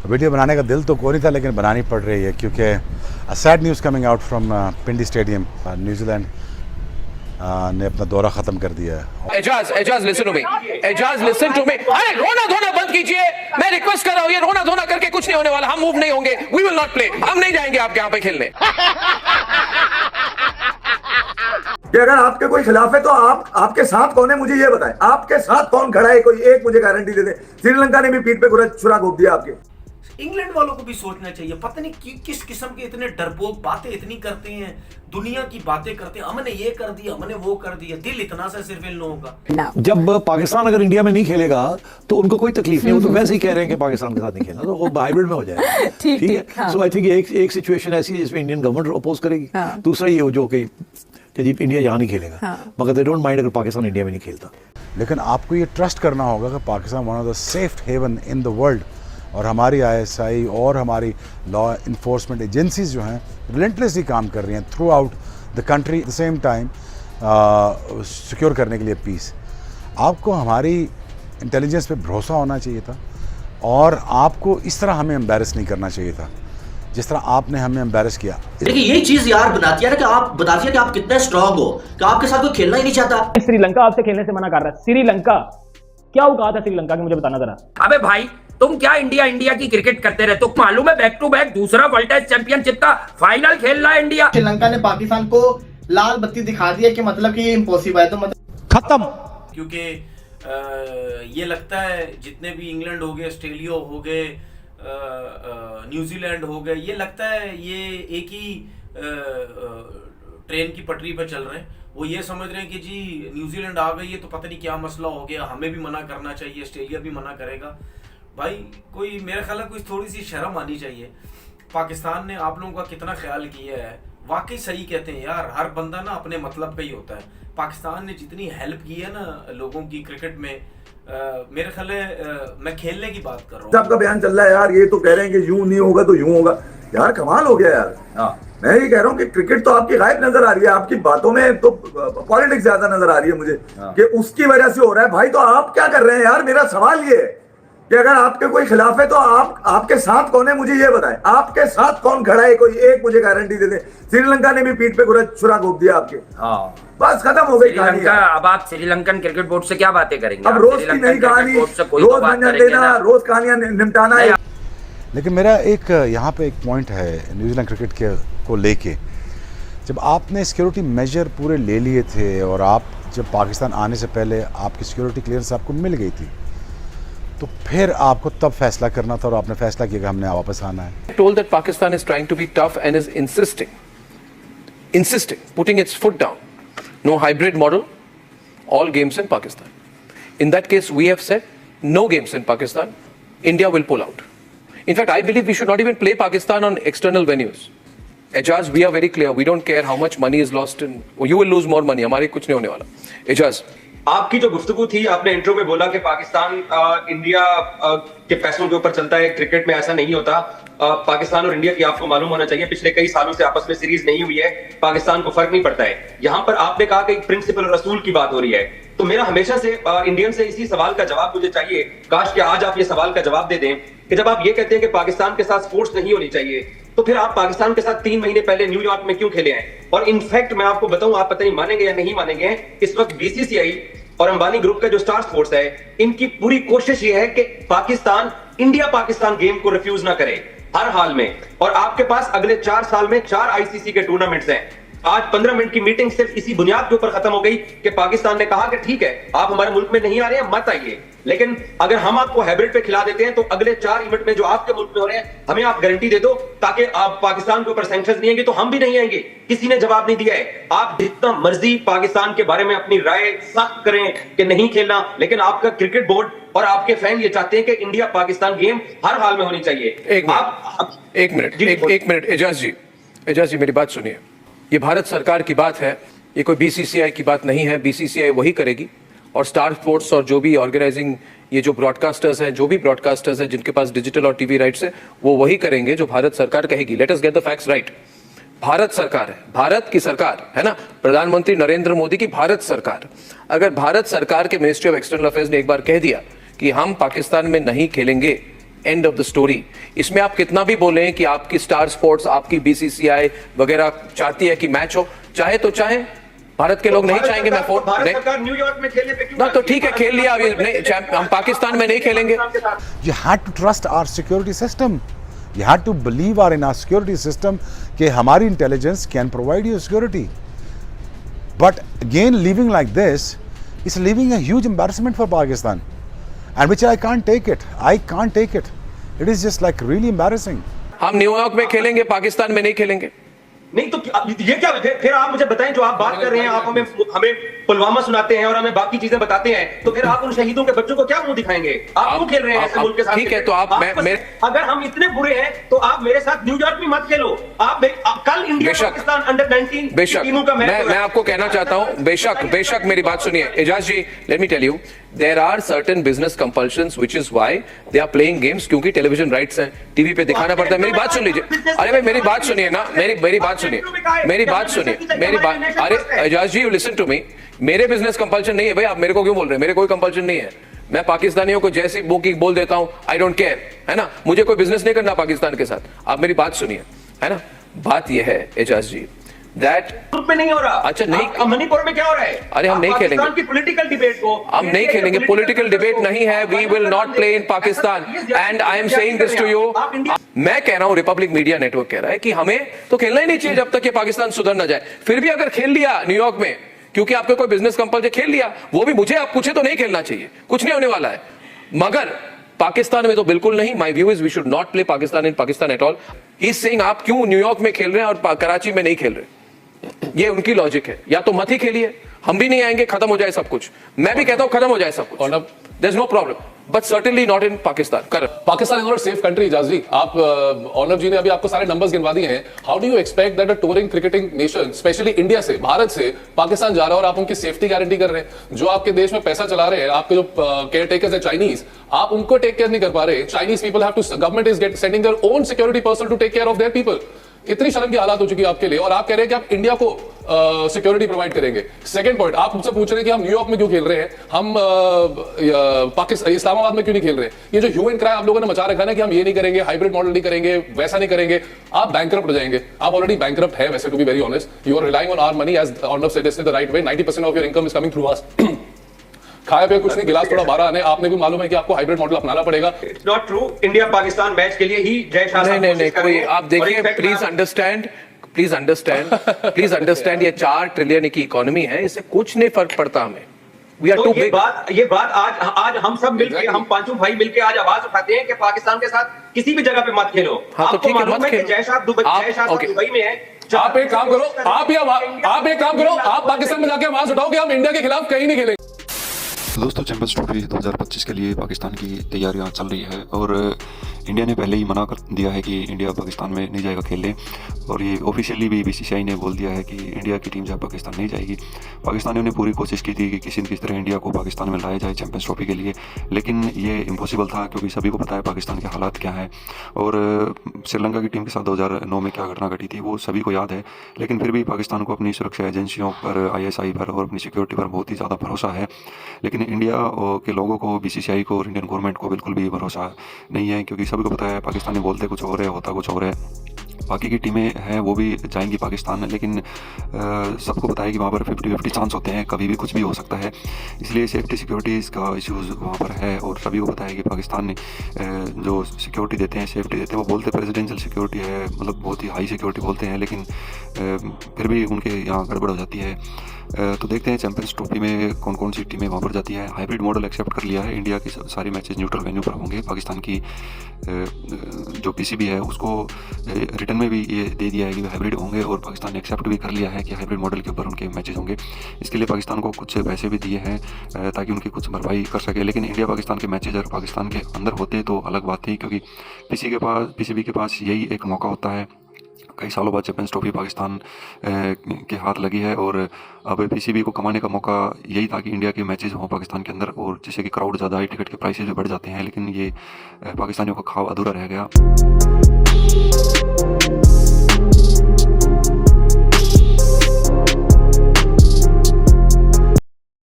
Video बनाने का दिल तो कोई नहीं था, लेकिन बनानी पड़ रही है क्योंकि sad news coming out from Pindi stadium. New Zealand ने अपना दौरा ख़त्म कर दिया है। Ajaz listen to me, Ajaz listen to me. अरे रोना धोना बंद कीजिए, मैं रिक्वेस्ट कर रहा हूँ। ये रोना धोना करके कुछ नहीं होने वाला, हम मूव नहीं होंगे। वी विल नॉट प्ले, हम नहीं जाएंगे आपके यहाँ पे खेलने। कि अगर आपके कोई खिलाफ है तो आपके साथ कौन है, मुझे ये बताएं। आपके साथ कौन खड़ा है, कोई एक मुझे गारंटी दे दे। श्रीलंका ने भी पीठ पे छुरा घोप दिया आपके। इंग्लैंड वालों को भी सोचना चाहिए, पता नहीं किस किस्म के इतने डरपोक बातें इतनी करते हैं, दुनिया की बातें करते हैं। हमने ये कर दिया, हमने वो कर दिया, दिल इतना सा सिर्फ इन लोगों का। जब पाकिस्तान अगर इंडिया में नहीं खेलेगा तो उनको कोई तकलीफ नहीं, वो तो वैसे ही कह रहे हैं कि पाकिस्तान के साथ नहीं खेलना, तो वो हाइब्रिड में हो जाएगा। ठीक है। सो आई थिंक एक सिचुएशन ऐसी है जिसमें इंडियन गवर्नमेंट अपोज करेगी। दूसरा ये हो जो कि इंडिया यहाँ नहीं खेलेगा, मगर दे डोंट माइंड अगर पाकिस्तान इंडिया में नहीं खेलता। लेकिन आपको ये ट्रस्ट करना होगा कि Pakistan one of the safe heaven in the world, और हमारी ISI और हमारी लॉ इन्फोर्समेंट एजेंसीज जो हैं रिलेंटलेसली काम कर रही हैं through out the country at the same time secure करने के लिए पीस। आपको हमारी इंटेलिजेंस पे भरोसा होना चाहिए था, और आपको इस तरह हमें एम्बैरस नहीं करना चाहिए था जिस तरह आपने हमें एम्बैरस किया। देखिए ये चीज यार बताती है ना कि आप बताती है कि आप कितने स्ट्रांग हो, कि आपके साथ कोई खेलना ही नहीं चाहता। श्रीलंका आपसे खेलने से मना कर रहा है। श्रीलंका क्या औकात है श्रीलंका की, मुझे बताना जरा। अबे भाई तुम क्या इंडिया की क्रिकेट करते रहते हो? मालूम है बैक टू बैक दूसरा वर्ल्ड टेस्ट चैंपियनशिप का फाइनल खेल रहा है इंडिया। श्रीलंका ने पाकिस्तान को लाल बत्ती दिखा दिया कि मतलब कि ये इम्पॉसिबल है, तो मतलब खत्म। क्योंकि ये लगता है जितने भी इंग्लैंड हो गए, ऑस्ट्रेलिया हो गए, न्यूजीलैंड हो गए, ये लगता है ये एक ही ट्रेन की पटरी पर चल रहे हैं। वो ये समझ रहे हैं कि जी न्यूजीलैंड आ गई है तो पता नहीं क्या मसला हो गया, हमें भी मना करना चाहिए, ऑस्ट्रेलिया भी मना करेगा। भाई कोई मेरे ख्याल कोई थोड़ी सी शर्म आनी चाहिए। पाकिस्तान ने आप लोगों का कितना ख्याल किया है, वाकई सही कहते हैं यार, हर बंदा ना अपने मतलब पे ही होता है। पाकिस्तान ने जितनी हेल्प की है ना लोगों की क्रिकेट में, मेरे ख्याल मैं खेलने की बात कर रहा हूँ। आपका बयान चल रहा है यार, ये तो कह रहे हैं कि यूं नहीं होगा तो यूं होगा। यार कमाल हो गया यार। मैं ये कह रहा हूँ कि क्रिकेट तो आपकी गायब नजर आ रही है, आपकी बातों में तो पॉलिटिक्स ज्यादा नजर आ रही है मुझे कि उसकी वजह से हो रहा है। भाई तो आप क्या कर रहे हैं यार? मेरा सवाल ये है कि अगर आपके कोई खिलाफ है तो आपके साथ कौन है, मुझे ये बताएं। आपके साथ कौन खड़ा है, कोई एक मुझे गारंटी दे दे। श्रीलंका ने भी पीठ पे छुरा घोप दिया आपके। बस खत्म हो गई कहानी। अब आप श्रीलंकन क्रिकेट बोर्ड से क्या बातें करेंगे? अब रोज की नई कहानी, रोज मंजन देना, रोज कहानियां निपटाना है। लेकिन मेरा एक यहाँ पे एक पॉइंट है न्यूजीलैंड क्रिकेट को लेके। जब आपने सिक्योरिटी मेजर पूरे ले लिए थे और आप जब पाकिस्तान आने से पहले आपकी सिक्योरिटी क्लियरेंस आपको मिल गई थी, तो फिर आपको तब फैसला करना था और आपने फैसला किया कि हमने वापस आना है। Told that Pakistan is trying to be tough and is insisting, putting its foot down. No hybrid model, all games in Pakistan. In that case, we have said no games in Pakistan. India will pull out. In fact, I believe we should not even play Pakistan on external venues. Ejaz, we are very clear. We don't care how much money is lost in. You will lose more money. हमारे कुछ नहीं होने वाला. Ejaz. आपकी जो गुफ्तगू थी, आपने इंट्रो में बोला कि पाकिस्तान इंडिया के पैसों के ऊपर चलता है, क्रिकेट में ऐसा नहीं होता। पाकिस्तान और इंडिया की आपको मालूम होना चाहिए पिछले कई सालों से आपस में सीरीज नहीं हुई है, पाकिस्तान को फर्क नहीं पड़ता है। यहाँ पर आपने कहा कि प्रिंसिपल और रसूल की बात हो रही है, तो मेरा हमेशा से इंडियन से इसी सवाल का जवाब मुझे चाहिए। काश कि आज आप ये सवाल का जवाब दे दें कि जब आप ये कहते हैं कि पाकिस्तान के साथ स्पोर्ट्स नहीं होनी चाहिए, तो फिर आप पाकिस्तान के साथ 3 महीने पहले न्यूयॉर्क में क्यों खेले हैं? और इनफैक्ट मैं आपको बताऊं, आप पता नहीं मानेंगे या नहीं मानेंगे, इस वक्त BCCI और अंबानी ग्रुप का जो स्टार स्पोर्ट्स है, इनकी पूरी कोशिश ये है कि पाकिस्तान इंडिया पाकिस्तान गेम को रिफ्यूज ना करे हर हाल में। और आपके पास अगले 4 साल में 4 ICC के टूर्नामेंट्स हैं। आज 15 मिनट की मीटिंग सिर्फ इसी बुनियाद के ऊपर खत्म हो गई कि पाकिस्तान ने कहा कि ठीक है आप हमारे मुल्क में नहीं आ रहे हैं, मत आइए, लेकिन अगर हम आपको हाइब्रिड पे खिला देते हैं तो अगले 4 इवेंट में जो आपके मुल्क में हो रहे हैं हमें आप गारंटी दे दो, ताकि आप पाकिस्तान के ऊपर सैंक्शंस नहीं आएंगे तो हम भी नहीं आएंगे। किसी ने जवाब नहीं दिया है। आप जितना मर्जी पाकिस्तान के बारे में अपनी राय सख्त करें कि नहीं खेलना, लेकिन आपका क्रिकेट बोर्ड और आपके फैन ये चाहते हैं कि इंडिया पाकिस्तान गेम हर हाल में होनी चाहिए। एक मिनट एजाज जी मेरी बात सुनिए। ये भारत सरकार की बात है, ये कोई BCCI की बात नहीं है। BCCI वही करेगी, और स्टार स्पोर्ट्स और जो भी ऑर्गेनाइजिंग ये जो ब्रॉडकास्टर्स हैं, जो भी ब्रॉडकास्टर्स हैं जिनके पास डिजिटल और टीवी राइट्स है, वो वही करेंगे जो भारत सरकार कहेगी। Let us get the facts right. Bharat सरकार है, भारत की सरकार है ना, प्रधानमंत्री नरेंद्र मोदी की भारत सरकार। अगर भारत सरकार के मिनिस्ट्री ऑफ एक्सटर्नल अफेयर्स ने एक बार कह दिया कि हम पाकिस्तान में नहीं खेलेंगे, एंड ऑफ द स्टोरी। इसमें आप कितना भी बोलें कि आपकी स्टार स्पोर्ट्स, आपकी बीसीसीआई वगैरह चाहती है कि मैच हो, चाहे तो चाहे, भारत के लोग नहीं चाहेंगे। मैं भारत सरकार न्यूयॉर्क में खेलने पे क्यों ना, तो ठीक है, खेल लिया, अभी नहीं, हम पाकिस्तान में नहीं खेलेंगे। You had to trust our security system. You had to believe in our security system कि हमारी intelligence can provide you security. But again, leaving like this is leaving a huge embarrassment for Pakistan, and which I can't take it. I can't take it. It is just like really embarrassing. हम New York में खेलेंगे, पाकिस्तान में नहीं खेलेंगे। नहीं तो ये क्या, फिर आप मुझे बताएं, जो आप बात कर रहे हैं, आप हमें पुलवामा सुनाते हैं और हमें बाकी चीजें बताते हैं, तो फिर आप उन शहीदों के बच्चों को क्या मुंह दिखाएंगे? आप क्यों खेल रहे हैं ऐसे मुल्क के साथ? ठीक है, तो आप अगर हम इतने बुरे हैं तो आप मेरे साथ न्यूयॉर्क में मत खेलो। आप कल इंडिया पाकिस्तान अंडर 19 बेशक टीमों का मैच, मैं आपको कहना चाहता हूं, बेशक मेरी बात सुनिए Ejaz ji, let me tell you, there are certain business compulsions which is why they are playing games, क्योंकि टेलीविजन राइट्स हैं, टीवी पे दिखाना पड़ता है। मेरी बात सुन लीजिए, अरे भाई मेरी बात सुनिए ना, मेरी बात सुनिए, अरे एजाज जी, यू लिसन टू मी, मेरे बिजनेस कंपल्शन नहीं है भाई, आप मेरे को क्यों बोल रहे हैं? मेरे कोई कंपल्शन नहीं है, मैं पाकिस्तानियों को जैसी बुकिंग बोल देता हूं, आई डोंट केयर, है ना, मुझे कोई बिजनेस नहीं करना पाकिस्तान के साथ। आप मेरी बात सुनिए, है ना, बात यह है एजाज जी, दैट में नहीं हो रहा। अच्छा, नहीं, मणिपुर में क्या हो रहा है? अरे हम नहीं खेलेंगे की पॉलिटिकल डिबेट को, हम नहीं खेलेंगे, पॉलिटिकल डिबेट नहीं है, we will not play in Pakistan, and I am saying this to you. मैं कह रहा हूं, रिपब्लिक मीडिया नेटवर्क कह रहा है कि हमें तो खेलना ही नहीं चाहिए जब तक कि पाकिस्तान सुधर ना जाए। फिर भी अगर खेल लिया न्यूयॉर्क में, क्योंकि आपके कोई बिजनेस कंपल्शन खेल लिया, वो भी मुझे आप पूछे तो नहीं खेलना चाहिए, कुछ नहीं होने वाला है, मगर पाकिस्तान में तो बिल्कुल नहीं। My view is we should not play Pakistan in Pakistan at all. He is saying आप क्यों न्यूयॉर्क में खेल रहे हैं और कराची में नहीं खेल रहे, ये उनकी लॉजिक है। या तो मत ही खेलिए, हम भी नहीं आएंगे, खत्म हो जाए सब कुछ। मैं भी कहता हूं खत्म हो जाए सब कुछ, there is no problem, but certainly not in Pakistan. Correct, Pakistan is not safe country. Ejaz ji, आप अर्नब जी ने अभी आपको सारे नंबर्स गिनवा दिए हैं। How do you expect that a touring cricketing nation, specially India से, भारत से पाकिस्तान जा रहा है और आप उनकी सेफ्टी गारंटी कर रहे हैं? जो आपके देश में पैसा चला रहे हैं, आपके जो केयर टेकर्स है चाइनीज, आप उनको टेक केयर नहीं कर पा रहे। Chinese people have to, government is sending their own security person to take care of their people. इतनी शर्म की हालात हो चुकी है आपके लिए, और आप कह रहे हैं कि आप इंडिया को सिक्योरिटी प्रोवाइड करेंगे। सेकंड पॉइंट, आप मुझसे पूछ रहे हैं कि हम न्यूयॉर्क में क्यों खेल रहे हैं, हम पाकिस्तान इस्लामाबाद में क्यों नहीं खेल रहे? ये जो ह्यू एंड क्राई आप लोगों ने मचा रखा है ना कि हम ये नहीं करेंगे, हाइब्रिड मॉडल नहीं करेंगे, वैसा नहीं करेंगे, आप बैंकरप्ट हो जाएंगे। आप ऑलरेडी बैंकरप्ट है वैसे, to be very honest. You are relying on our money, as Arnab said it the right way, 90% of your income is coming through us. खाए पे कुछ नहीं, गिलास थोड़ा बारह आने, आपने भी मालूम है कि आपको हाइब्रिड मॉडल अपनाना पड़ेगा। It's not true. India Pakistan match के लिए ही जय शाह नहीं, कोई आप देखिए, प्लीज अंडरस्टैंड, ये 4 ट्रिलियन की इकोनॉमी है, इससे कुछ नहीं फर्क पड़ता हमें। We are too big. ये बात आज हम सब मिलके, हम पांचों भाई मिलके आज आवाज उठाते हैं कि पाकिस्तान के साथ किसी भी जगह पे मत खेलो। हाँ, तो ठीक है, मत खेलो। जय शाह दुबई में है। आप एक काम करो, आप पाकिस्तान में जाके आवाज उठाओ कि हम इंडिया के खिलाफ कहीं नहीं खेलेंगे। दोस्तों, चैंपियंस ट्रॉफी 2025 के लिए पाकिस्तान की तैयारियां चल रही है और इंडिया ने पहले ही मना कर दिया है कि इंडिया पाकिस्तान में नहीं जाएगा खेलने, और ये ऑफिशियली भी बीसीसीआई ने बोल दिया है कि इंडिया की टीम जब पाकिस्तान नहीं जाएगी। पाकिस्तानियों ने पूरी कोशिश की थी कि किसी न किसी तरह इंडिया को पाकिस्तान में लाया जाए चैंपियंस ट्रॉफी के लिए, लेकिन ये इम्पॉसिबल था क्योंकि सभी को पता है पाकिस्तान के हालात क्या है, और श्रीलंका की टीम के साथ 2009 में क्या घटना घटी थी वो सभी को याद है। लेकिन फिर भी पाकिस्तान को अपनी सुरक्षा एजेंसियों पर, ISI पर और अपनी सिक्योरिटी पर बहुत ही ज़्यादा भरोसा है, लेकिन इंडिया के लोगों को, बीसीसीआई को और इंडियन गवर्नमेंट को बिल्कुल भी भरोसा नहीं है, क्योंकि सभी को पता है पाकिस्तानी बोलते कुछ और है, होता कुछ और है। बाकी की टीमें हैं वो भी जाएंगी पाकिस्तान, लेकिन सबको पता है कि वहाँ पर 50-50 चांस होते हैं, कभी भी कुछ भी हो सकता है, इसलिए सेफ्टी सिक्योरिटीज़ का इश्यूज़ वहाँ पर है। और सभी को पता है कि पाकिस्तान ने जो सिक्योरिटी देते हैं, सेफ्टी देते हैं, वो बोलते प्रेसिडेंशियल सिक्योरिटी है, मतलब बहुत ही हाई सिक्योरिटी बोलते हैं, लेकिन फिर भी उनके यहाँ गड़बड़ हो जाती है। तो देखते हैं चैंपियंस ट्रॉफी में कौन कौन सी टीमें वहाँ पर जाती है। हाइब्रिड मॉडल एक्सेप्ट कर लिया है, इंडिया की सारी मैचेस न्यूट्रल वेन्यू पर होंगे। पाकिस्तान की जो PCB है उसको रिटर्न में भी ये दे दिया है कि हाइब्रिड होंगे, और पाकिस्तान ने एक्सेप्ट भी कर लिया है कि हाइब्रिड मॉडल के ऊपर उनके मैचेस होंगे। इसके लिए पाकिस्तान को कुछ पैसे भी दिए हैं ताकि उनकी कुछ भरपाई कर सके, लेकिन इंडिया पाकिस्तान के मैचेज अगर पाकिस्तान के अंदर होते तो अलग बात थी, क्योंकि PCB के पास यही एक मौका होता है। कई सालों बाद चैंपियंस ट्रॉफी पाकिस्तान के हाथ लगी है, और अब PCB को कमाने का मौका यही था कि इंडिया के मैचेस हों पाकिस्तान के अंदर, और जिससे कि क्राउड ज़्यादा है, टिकट के प्राइसेस भी बढ़ जाते हैं, लेकिन ये पाकिस्तानियों का ख्वाब अधूरा रह गया।